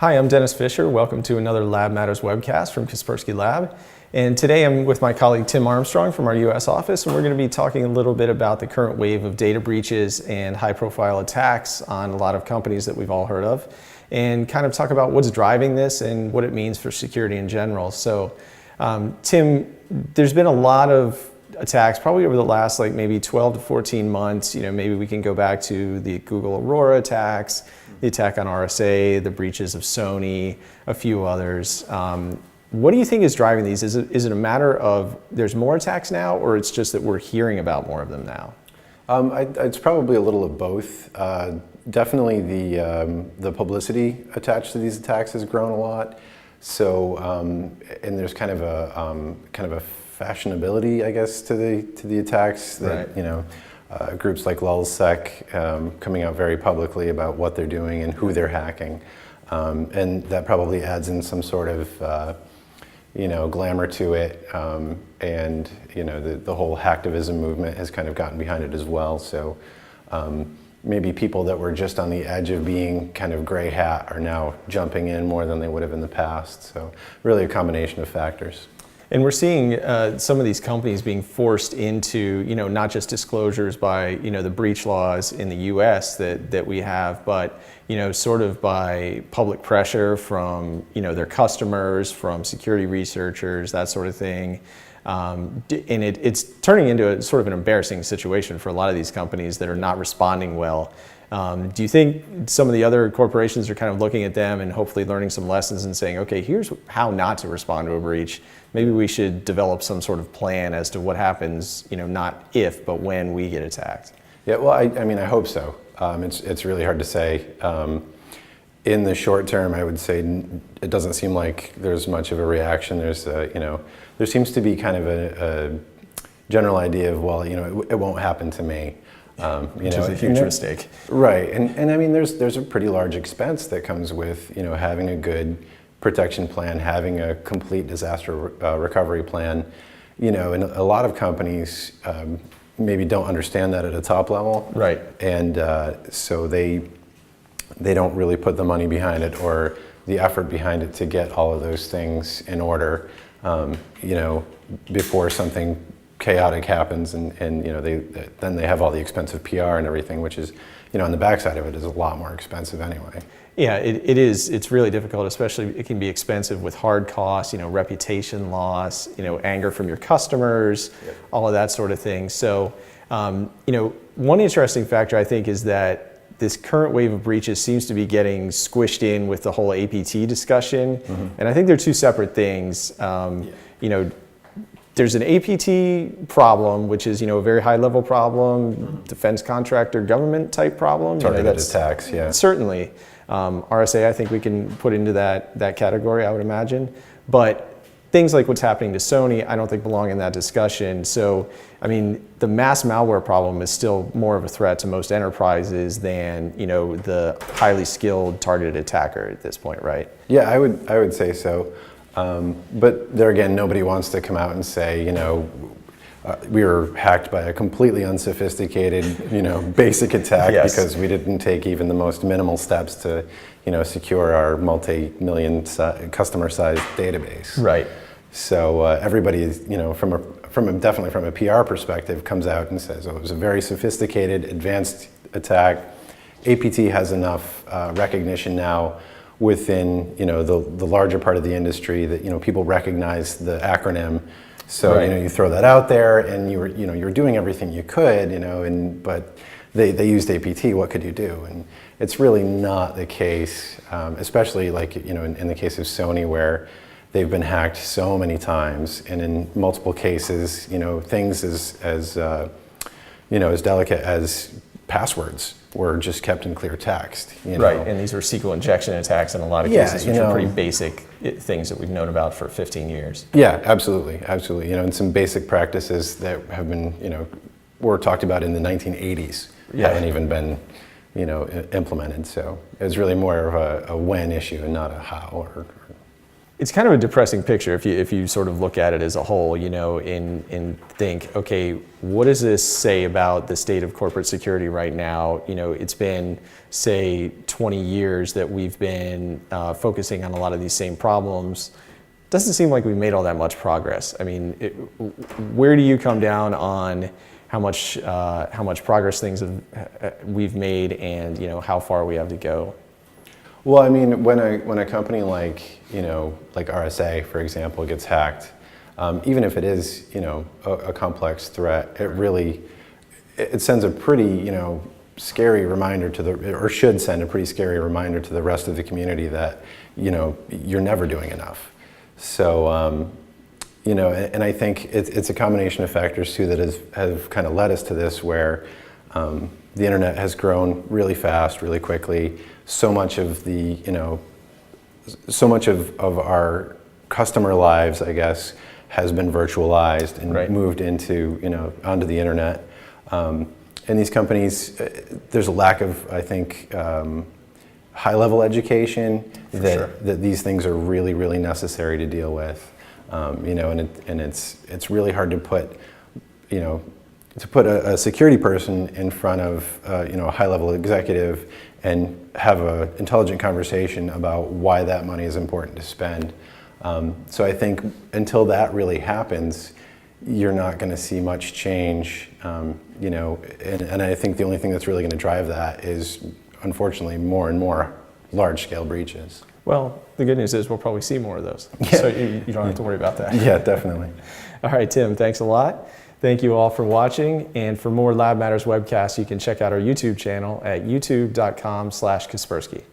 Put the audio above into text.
Hi, I'm Dennis Fisher. Welcome to another Lab Matters webcast from Kaspersky Lab. And today I'm with my colleague Tim Armstrong from our US office, and we're going to be talking a little bit about the current wave of data breaches and high-profile attacks on a lot of companies that we've all heard of, and kind of talk about what's driving this and what it means for security in general. So, Tim, there's been a lot of attacks probably over the last maybe 12 to 14 months. Maybe we can go back to the Google Aurora attacks, the attack on RSA, the breaches of Sony, a few others. What do you think is driving these? Is it a matter of there's more attacks now, or it's just that we're hearing about more of them now? It's probably a little of both. Definitely the publicity attached to these attacks has grown a lot. So, and there's kind of a fashionability, I guess, to the attacks that, right. Groups like LulzSec coming out very publicly about what they're doing and who they're hacking, and that probably adds in some sort of glamour to it, and the whole hacktivism movement has kind of gotten behind it as well. So maybe people that were just on the edge of being kind of gray hat are now jumping in more than they would have in the past. So really a combination of factors. And we're seeing some of these companies being forced into, not just disclosures by, the breach laws in the US that we have, but, sort of by public pressure from, their customers, from security researchers, that sort of thing. And it's turning into a sort of an embarrassing situation for a lot of these companies that are not responding well. Do you think some of the other corporations are kind of looking at them and hopefully learning some lessons and saying, okay, here's how not to respond to a breach? Maybe we should develop some sort of plan as to what happens, not if, but when we get attacked. Yeah, well, I mean, I hope so. It's really hard to say. In the short term, I would say it doesn't seem like there's much of a reaction. There's, there seems to be kind of a general idea of, well, it won't happen to me. Which is a huge mistake. Right, and I mean, there's a pretty large expense that comes with, having a good protection plan, having a complete disaster recovery plan, and a lot of companies maybe don't understand that at a top level. Right. And so they don't really put the money behind it or the effort behind it to get all of those things in order, before something chaotic happens, and then they have all the expensive PR and everything, which is, on the backside of it is a lot more expensive anyway. Yeah, it is. It's really difficult, especially it can be expensive with hard costs, reputation loss, anger from your customers, yep. All of that sort of thing. So, one interesting factor I think is that this current wave of breaches seems to be getting squished in with the whole APT discussion. Mm-hmm. And I think they're two separate things. There's an APT problem, which is, a very high level problem, mm-hmm. defense contractor, government type problem. Targeted attacks, yeah. Certainly. RSA, I think we can put into that category, I would imagine. But things like what's happening to Sony, I don't think belong in that discussion. So, I mean, the mass malware problem is still more of a threat to most enterprises than, the highly skilled targeted attacker at this point, right? Yeah, I would say so. But there again, nobody wants to come out and say, we were hacked by a completely unsophisticated, basic attack. Yes. Because we didn't take even the most minimal steps to, secure our multi-million customer-sized database. Right. So everybody is, definitely from a PR perspective, comes out and says, oh, it was a very sophisticated, advanced attack. APT has enough recognition now within the larger part of the industry that people recognize the acronym, so right. You throw that out there and you were doing everything you could, but they used APT. What could you do? And it's really not the case, especially in the case of Sony, where they've been hacked so many times, and in multiple cases, things as delicate as passwords were just kept in clear text. Right, and these were SQL injection attacks in a lot of cases, which are pretty basic things that we've known about for 15 years. Yeah, absolutely. And some basic practices that have been, were talked about in the 1980s, yeah. haven't even been, implemented. So it's really more of a when issue and not a how. It's kind of a depressing picture if you sort of look at it as a whole, you know, and think, okay, what does this say about the state of corporate security right now? You know, it's been, say, 20 years that we've been focusing on a lot of these same problems. Doesn't seem like we've made all that much progress. I mean, where do you come down on how much progress we've made, and you know how far we have to go? Well, I mean, when a company like, you know, like RSA, for example, gets hacked, even if it is, you know, a complex threat, it sends a pretty, you know, scary reminder or should send a pretty scary reminder to the rest of the community that, you know, you're never doing enough. So, you know, and I think it's a combination of factors too that have kind of led us to this, where the internet has grown really fast, really quickly. So much of our customer lives, I guess, has been virtualized and right. moved into, you know, onto the internet. And these companies, there's a lack of, I think, high-level education that these things are really, really necessary to deal with. You know, and it's really hard to put, you know, a security person in front of, you know, a high-level executive and have an intelligent conversation about why that money is important to spend. So I think until that really happens, you're not going to see much change. You know, and I think the only thing that's really going to drive that is, unfortunately, more and more large-scale breaches. Well, the good news is we'll probably see more of those, yeah. So you don't have to worry about that. Yeah, definitely. All right, Tim, thanks a lot. Thank you all for watching, and for more Lab Matters webcasts, you can check out our YouTube channel at youtube.com/Kaspersky.